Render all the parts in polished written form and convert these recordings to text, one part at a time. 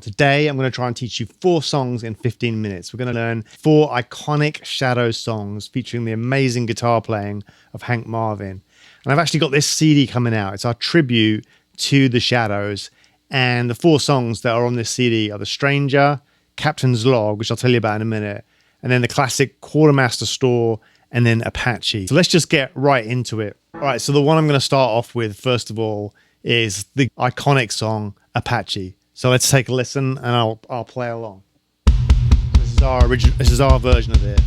Today, I'm going to try and teach you 4 songs in 15 minutes. We're going to learn 4 iconic Shadow songs featuring the amazing guitar playing of Hank Marvin. And I've actually got this CD coming out. It's our tribute to the Shadows. And the 4 songs that are on this CD are The Stranger, Captain's Log, which I'll tell you about in a minute, and then the classic Quartermaster Store, and then Apache. So let's just get right into it. All right, so the one I'm going to start off with, first of all, is the iconic song, Apache. So let's take a listen, and I'll play along. This is our original. This is our version of it.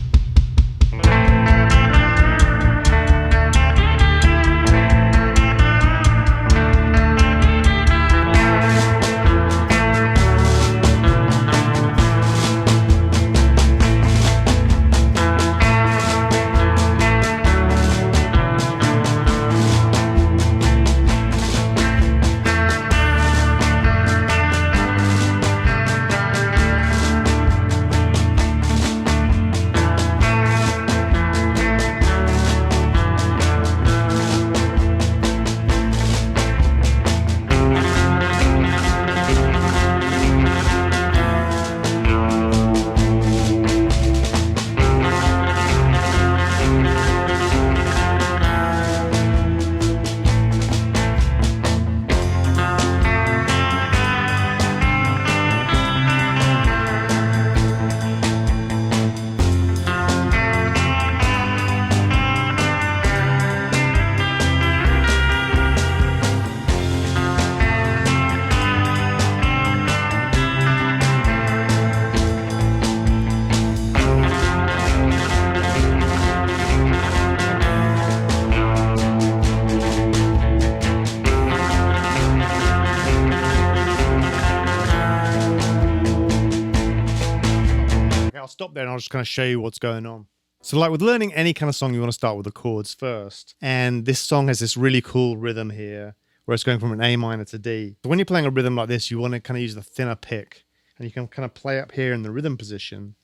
I'll stop there and I'll just kind of show you what's going on. So like with learning any kind of song, you want to start with the chords first. And this song has this really cool rhythm here where it's going from an A minor to D. So when you're playing a rhythm like this, you want to kind of use the thinner pick. And you can kind of play up here in the rhythm position.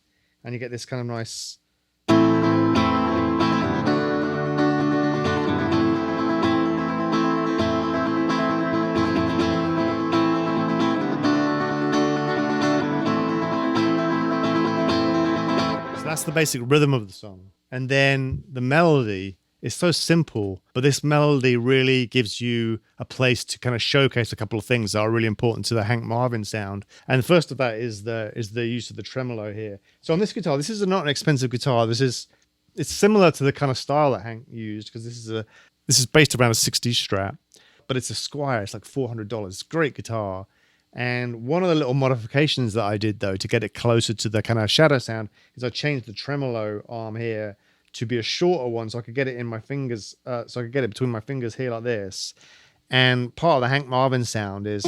And you get this kind of nice... That's the basic rhythm of the song. And then the melody is so simple, but this melody really gives you a place to kind of showcase a couple of things that are really important to the Hank Marvin sound. And the first of that is the use of the tremolo here. So on this guitar, this is not an expensive guitar. It's similar to the kind of style that Hank used, because this is based around a 60s Strat, but it's a Squier. It's like $400. It's a great guitar. And one of the little modifications that I did, though, to get it closer to the kind of Shadow sound is I changed the tremolo arm here to be a shorter one so I could get it in my fingers, so I could get it between my fingers here like this. And part of the Hank Marvin sound is...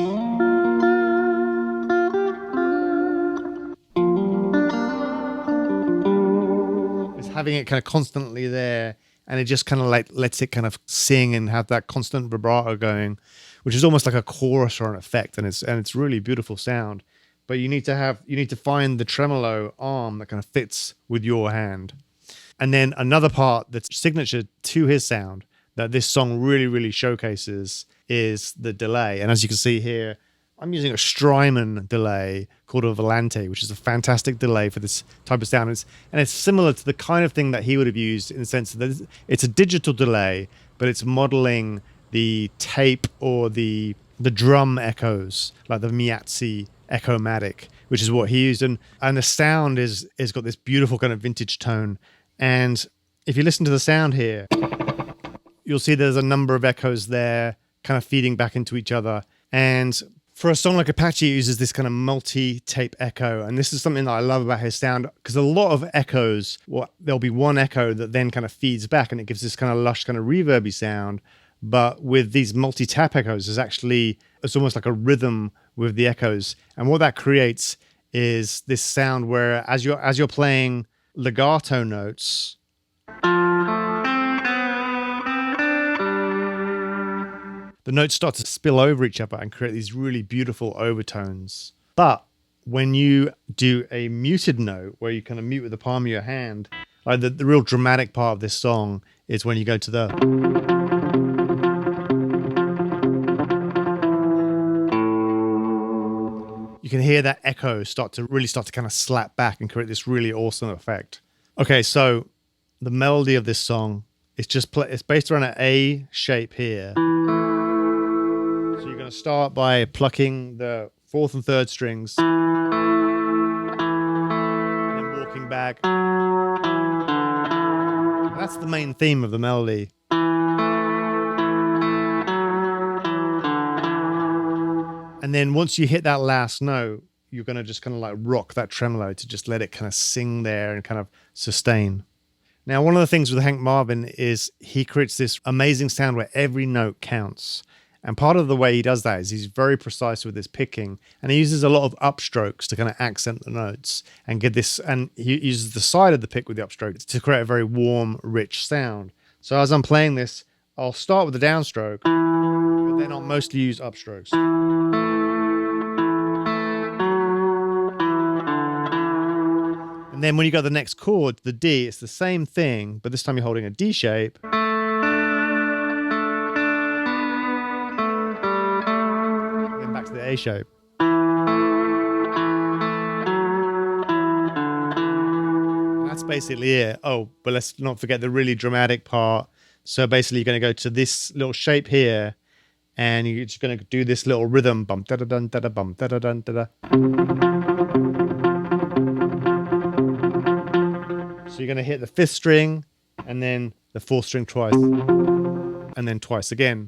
having it kind of constantly there, and it just kind of like lets it kind of sing and have that constant vibrato going, which is almost like a chorus or an effect, and it's really beautiful sound. But you need to find the tremolo arm that kind of fits with your hand. And then another part that's signature to his sound that this song really showcases is the delay. And as you can see here, I'm using a Strymon delay called a Volante, which is a fantastic delay for this type of sound. And it's similar to the kind of thing that he would have used in the sense that it's a digital delay, but it's modeling the tape or the drum echoes, like the Miazzi Echomatic, which is what he used. And the sound is got this beautiful kind of vintage tone. And if you listen to the sound here, you'll see there's a number of echoes there kind of feeding back into each other. And for a song like Apache, it uses this kind of multi-tape echo. And this is something that I love about his sound, because a lot of echoes, there'll be one echo that then kind of feeds back and it gives this kind of lush kind of reverby sound. But with these multi-tap echoes, it's almost like a rhythm with the echoes. And what that creates is this sound where as you're playing legato notes, the notes start to spill over each other and create these really beautiful overtones. But when you do a muted note, where you kind of mute with the palm of your hand, like the real dramatic part of this song is when you go to the... you you can hear that echo start to kind of slap back and create this really awesome effect. Okay, so the melody of this song is it's based around an A shape here. So you're going to start by plucking the 4th and 3rd strings, and then walking back. And that's the main theme of the melody. And then once you hit that last note, you're going to just kind of like rock that tremolo to just let it kind of sing there and kind of sustain. Now, one of the things with Hank Marvin is he creates this amazing sound where every note counts. And part of the way he does that is he's very precise with his picking, and he uses a lot of upstrokes to kind of accent the notes and get this, and he uses the side of the pick with the upstrokes to create a very warm, rich sound. So as I'm playing this, I'll start with the downstroke, but then I'll mostly use upstrokes. And then when you got the next chord, the D, it's the same thing, but this time you're holding a D shape. And then back to the A shape. And that's basically it. Oh, but let's not forget the really dramatic part. So basically you're going to go to this little shape here, and you're just going to do this little rhythm. Bum, da da dun, da da bum, da da dun, da da. So you're going to hit the 5th string, and then the 4th string twice, and then twice again.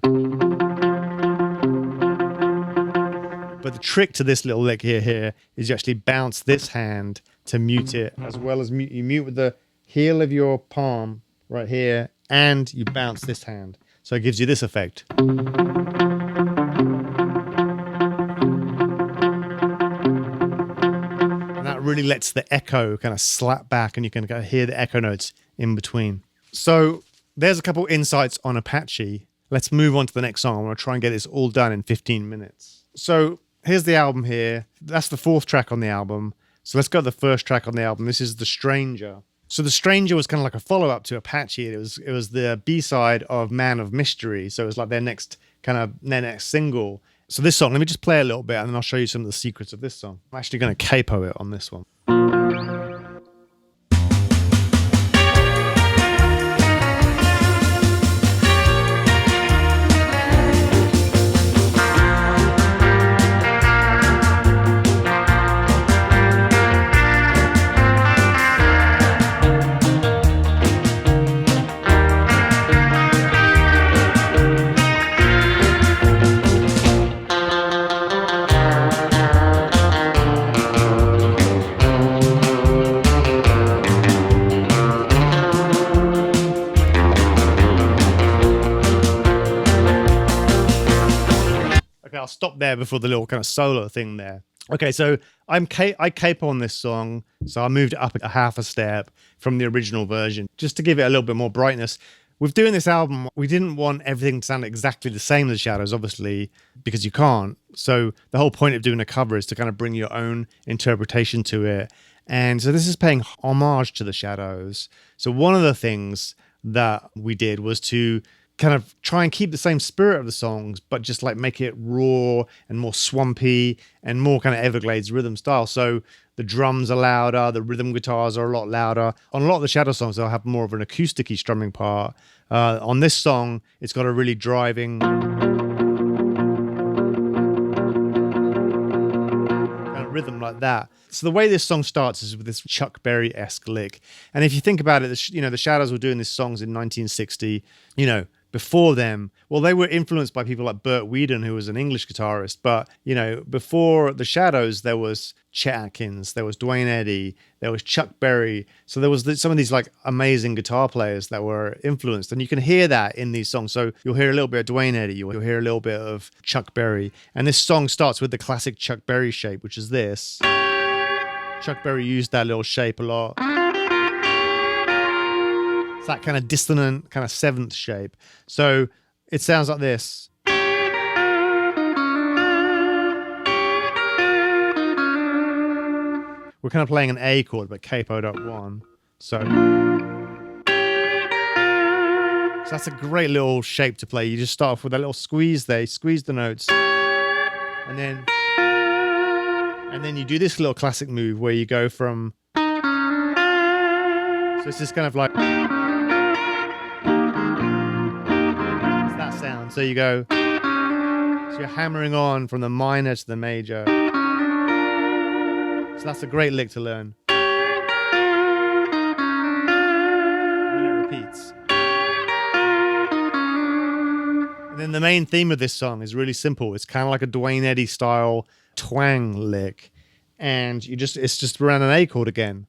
But the trick to this little lick here is you actually bounce this hand to mute it, as well as you mute with the heel of your palm right here, and you bounce this hand. So it gives you this effect. Really lets the echo kind of slap back, and you can kind of hear the echo notes in between. So there's a couple insights on Apache. Let's move on to the next song. I want to try and get this all done in 15 minutes. So here's the album here. That's the 4th track on the album. So let's go to the 1st track on the album. This is The Stranger. So The Stranger was kind of like a follow-up to Apache. It was the B-side of Man of Mystery. So it was like their next single. So this song, let me just play a little bit, and then I'll show you some of the secrets of this song. I'm actually going to capo it on this one. I'll stop there before the little kind of solo thing there. Okay, so I capo on this song, so I moved it up a half a step from the original version, just to give it a little bit more brightness. With doing this album, we didn't want everything to sound exactly the same as the Shadows, obviously, because you can't. So the whole point of doing a cover is to kind of bring your own interpretation to it. And so this is paying homage to the Shadows. So one of the things that we did was to kind of try and keep the same spirit of the songs, but just like make it raw and more swampy and more kind of Everglades rhythm style. So the drums are louder, the rhythm guitars are a lot louder. On a lot of the Shadow songs, they'll have more of an acoustic-y strumming part. On this song, it's got a really driving kind of rhythm like that. So the way this song starts is with this Chuck Berry-esque lick. And if you think about it, the Shadows were doing these songs in 1960, before them, well, they were influenced by people like Burt Weedon, who was an English guitarist. But, before the Shadows, there was Chet Atkins, there was Duane Eddy, there was Chuck Berry. So there was some of these like amazing guitar players that were influenced. And you can hear that in these songs. So you'll hear a little bit of Duane Eddy, you'll hear a little bit of Chuck Berry. And this song starts with the classic Chuck Berry shape, which is this. Chuck Berry used that little shape a lot. It's that kind of dissonant, kind of 7th shape. So it sounds like this. We're kind of playing an A chord, but capoed up 1. So that's a great little shape to play. You just start off with a little squeeze there, squeeze the notes, and then And then you do this little classic move where you go from, so it's just kind of like, it's that sound. So you go, so you're hammering on from the minor to the major. So that's a great lick to learn. And then it repeats. And then the main theme of this song is really simple. It's kind of like a Dwayne Eddy style twang lick. And it's just around an A chord again.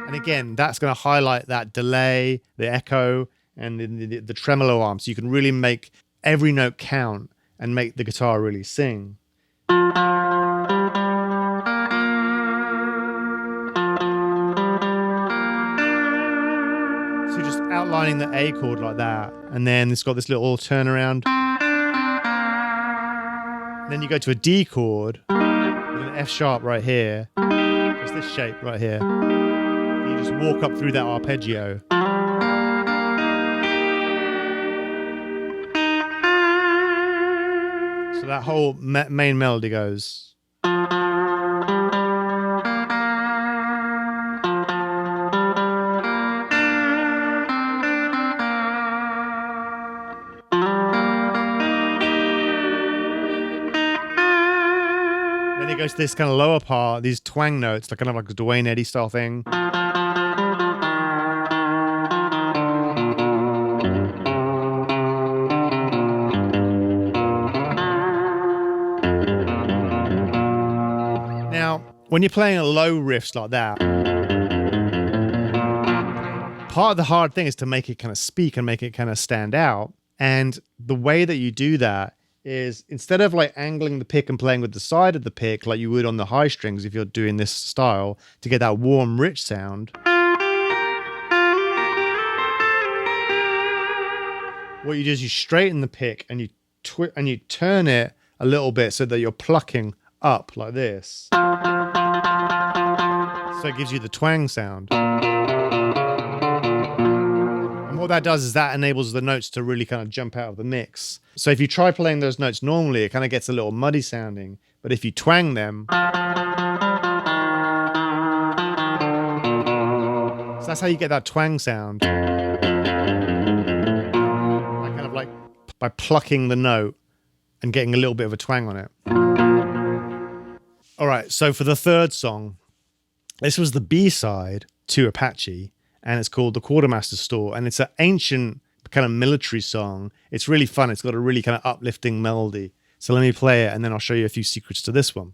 And again, that's going to highlight that delay, the echo, and the tremolo arm. So you can really make every note count and make the guitar really sing. So you're just outlining the A chord like that. And then it's got this little turnaround. And then you go to a D chord with an F sharp right here. It's this shape right here. And you just walk up through that arpeggio. So that whole main melody goes. Then it goes to this kind of lower part, these twang notes, like kind of like a Dwayne Eddy style thing. Now, when you're playing a low riffs like that, part of the hard thing is to make it kind of speak and make it kind of stand out. And the way that you do that is instead of like angling the pick and playing with the side of the pick like you would on the high strings if you're doing this style to get that warm, rich sound, what you do is you straighten the pick and you turn it a little bit so that you're plucking up like this. So it gives you the twang sound. And what that does is that enables the notes to really kind of jump out of the mix. So if you try playing those notes normally, it kind of gets a little muddy sounding. But if you twang them, so that's how you get that twang sound. Kind of like by plucking the note and getting a little bit of a twang on it. All right, so for the third song, this was the B-side to Apache, and it's called The Quartermaster Store, and it's an ancient kind of military song. It's really fun. It's got a really kind of uplifting melody. So let me play it, and then I'll show you a few secrets to this one.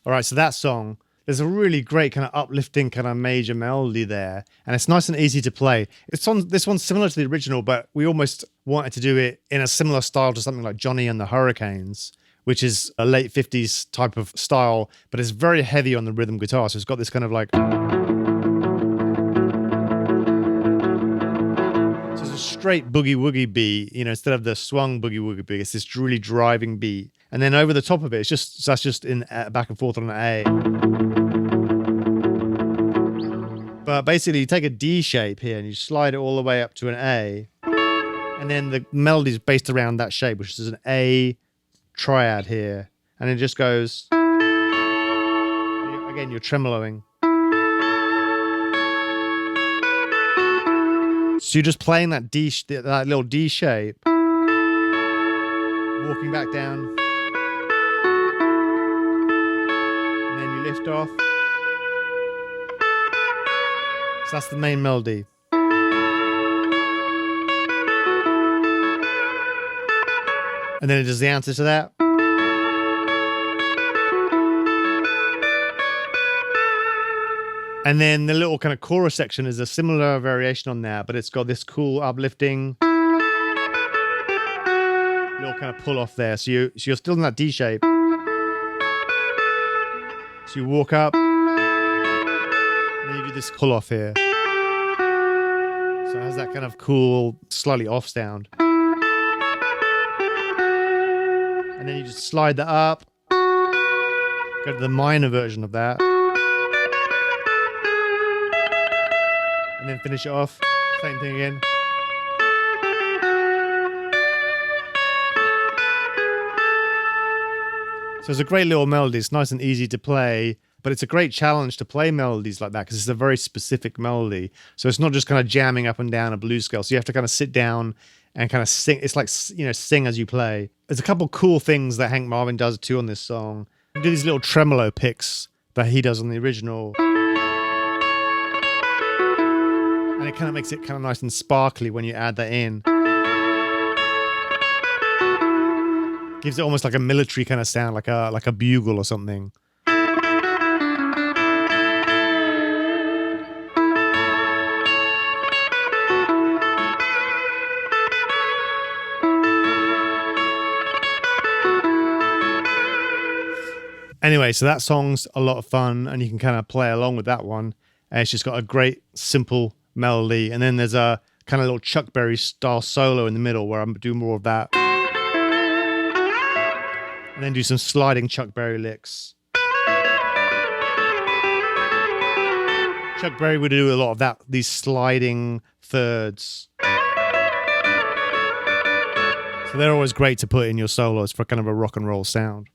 All right, so that song, there's a really great kind of uplifting kind of major melody there, and it's nice and easy to play. This one's similar to the original, but we almost wanted to do it in a similar style to something like Johnny and the Hurricanes, which is a late 50s type of style, but it's very heavy on the rhythm guitar, so it's got this kind of like... So it's a straight boogie-woogie beat, you know, instead of the swung boogie-woogie beat, it's this really driving beat. And then over the top of it, that's just in back and forth on an A. But basically, you take a D shape here and you slide it all the way up to an A. And then the melody is based around that shape, which is an A triad here. And it just goes... Again, you're tremoloing. So you're just playing that that little D shape. Walking back down. Lift off. So that's the main melody. And then it does the answer to that. And then the little kind of chorus section is a similar variation on that, but it's got this cool uplifting little kind of pull off there. So you're still in that D shape. So you walk up, and then you do this pull off here. So it has that kind of cool, slightly off sound. And then you just slide that up, go to the minor version of that, and then finish it off. Same thing again. So it's a great little melody. It's nice and easy to play, but it's a great challenge to play melodies like that because it's a very specific melody. So it's not just kind of jamming up and down a blues scale. So you have to kind of sit down and kind of sing. It's like, you know, sing as you play. There's a couple cool things that Hank Marvin does too on this song. You do these little tremolo picks that he does on the original. And it kind of makes it kind of nice and sparkly when you add that in. Gives it almost like a military kind of sound, like a bugle or something. Anyway, so that song's a lot of fun, and you can kind of play along with that one. And it's just got a great, simple melody. And then there's a kind of little Chuck Berry style solo in the middle where I'm doing more of that. And then do some sliding Chuck Berry licks. Chuck Berry would do a lot of that, these sliding thirds. So they're always great to put in your solos for kind of a rock and roll sound.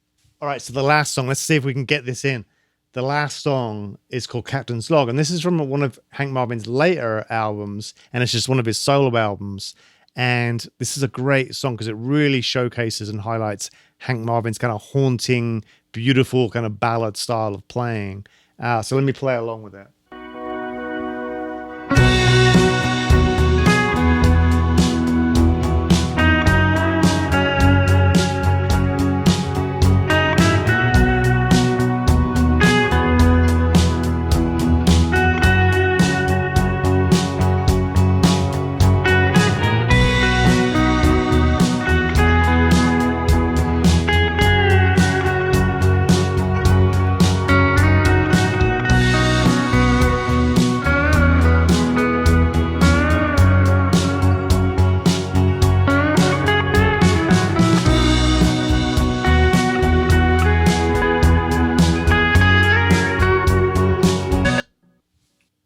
All right, so the last song, let's see if we can get this in. The last song is called Captain's Log, and this is from one of Hank Marvin's later albums, and it's just one of his solo albums. And this is a great song because it really showcases and highlights Hank Marvin's kind of haunting, beautiful kind of ballad style of playing. So let me play along with it.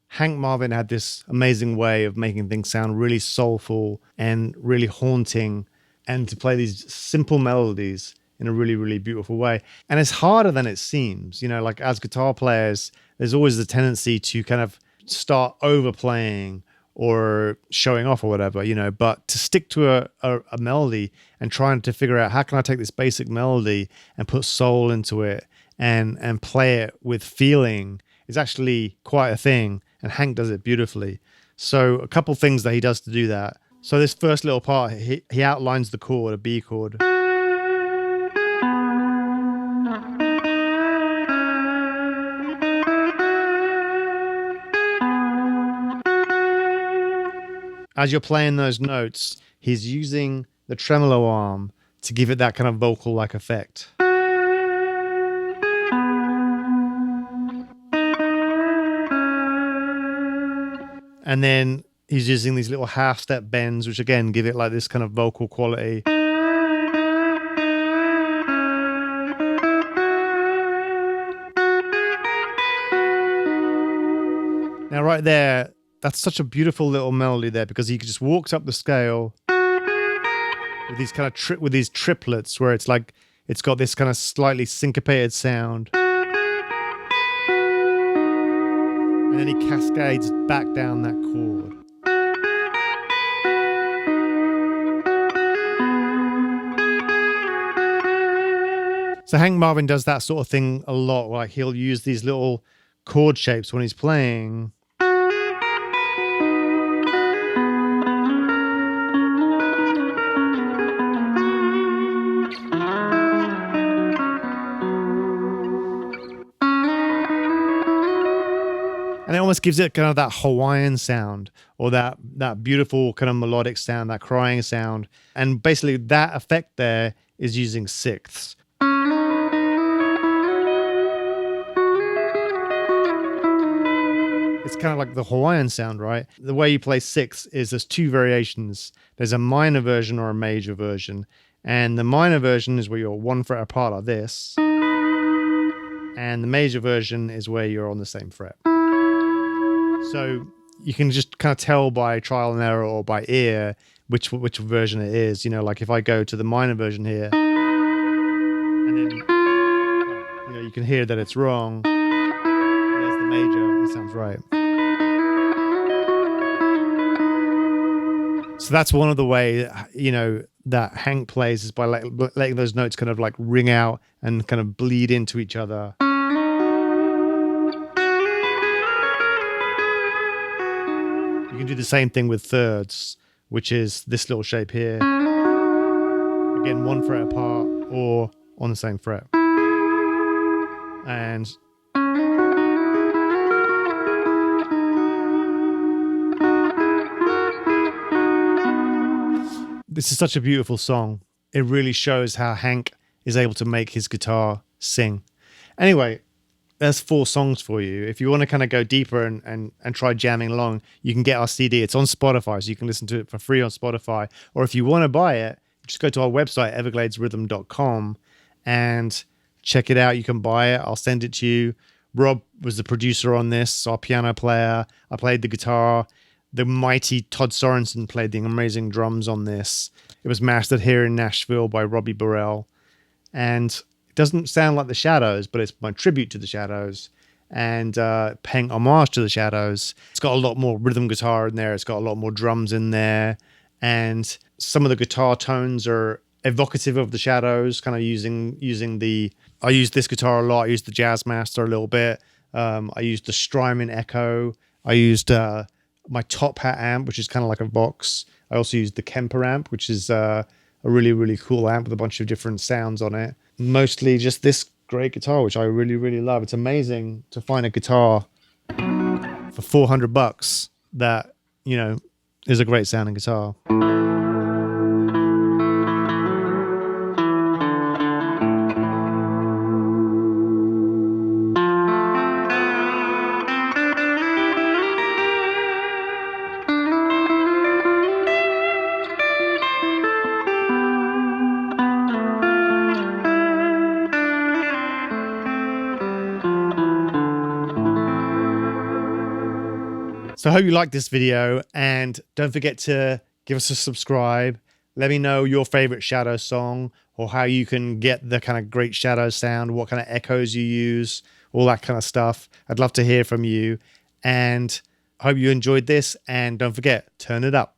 Hank Marvin had this amazing way of making things sound really soulful and really haunting, and to play these simple melodies in a really, really beautiful way. And it's harder than it seems. You know, like as guitar players, there's always the tendency to kind of start overplaying or showing off or whatever, you know, but to stick to a melody and trying to figure out how can I take this basic melody and put soul into it and play it with feeling is actually quite a thing. And Hank does it beautifully. So a couple things that he does to do that. So this first little part, he outlines the chord, a B chord. As you're playing those notes, he's using the tremolo arm to give it that kind of vocal-like effect. And then he's using these little half-step bends, which again give it like this kind of vocal quality. Now right there, that's such a beautiful little melody there because he just walks up the scale with these kind of with these triplets where it's like it's got this kind of slightly syncopated sound. And then he cascades back down that chord. So Hank Marvin does that sort of thing a lot. Like he'll use these little chord shapes when he's playing. And it almost gives it kind of that Hawaiian sound, or that beautiful kind of melodic sound, that crying sound. And basically that effect there is using sixths. It's kind of like the Hawaiian sound, right? The way you play sixths is there's two variations. There's a minor version or a major version. And the minor version is where you're 1 fret apart like this. And the major version is where you're on the same fret. So you can just kind of tell by trial and error or by ear which version it is. You know, like if I go to the minor version here, and then you can hear that it's wrong. There's the major. It sounds right. So that's one of the way, that Hank plays, is by letting those notes kind of like ring out and kind of bleed into each other. You can do the same thing with thirds, which is this little shape here. Again, 1 fret apart or on the same fret. And this is such a beautiful song. It really shows how Hank is able to make his guitar sing. Anyway, there's 4 songs for you. If you want to kind of go deeper and try jamming along, you can get our CD. It's on Spotify, so you can listen to it for free on Spotify. Or if you want to buy it, just go to our website, evergladesrhythm.com, and check it out. You can buy it. I'll send it to you. Rob was the producer on this, our piano player. I played the guitar. The mighty Todd Sorensen played the amazing drums on this. It was mastered here in Nashville by Robbie Burrell. And it doesn't sound like the Shadows, but it's my tribute to the Shadows and paying homage to the Shadows. It's got a lot more rhythm guitar in there. It's got a lot more drums in there. And some of the guitar tones are evocative of the Shadows, kind of using the... I used this guitar a lot. I used the Jazzmaster a little bit. I used the Strymon Echo. I used... my Top Hat amp, which is kind of like a Vox. I also used the Kemper amp, which is a really, really cool amp with a bunch of different sounds on it. Mostly just this great guitar, which I really, really love. It's amazing to find a guitar for $400 that, is a great sounding guitar. So I hope you liked this video, and don't forget to give us a subscribe. Let me know your favorite Shadow song, or how you can get the kind of great Shadow sound, what kind of echoes you use, all that kind of stuff. I'd love to hear from you, and I hope you enjoyed this, and don't forget, turn it up.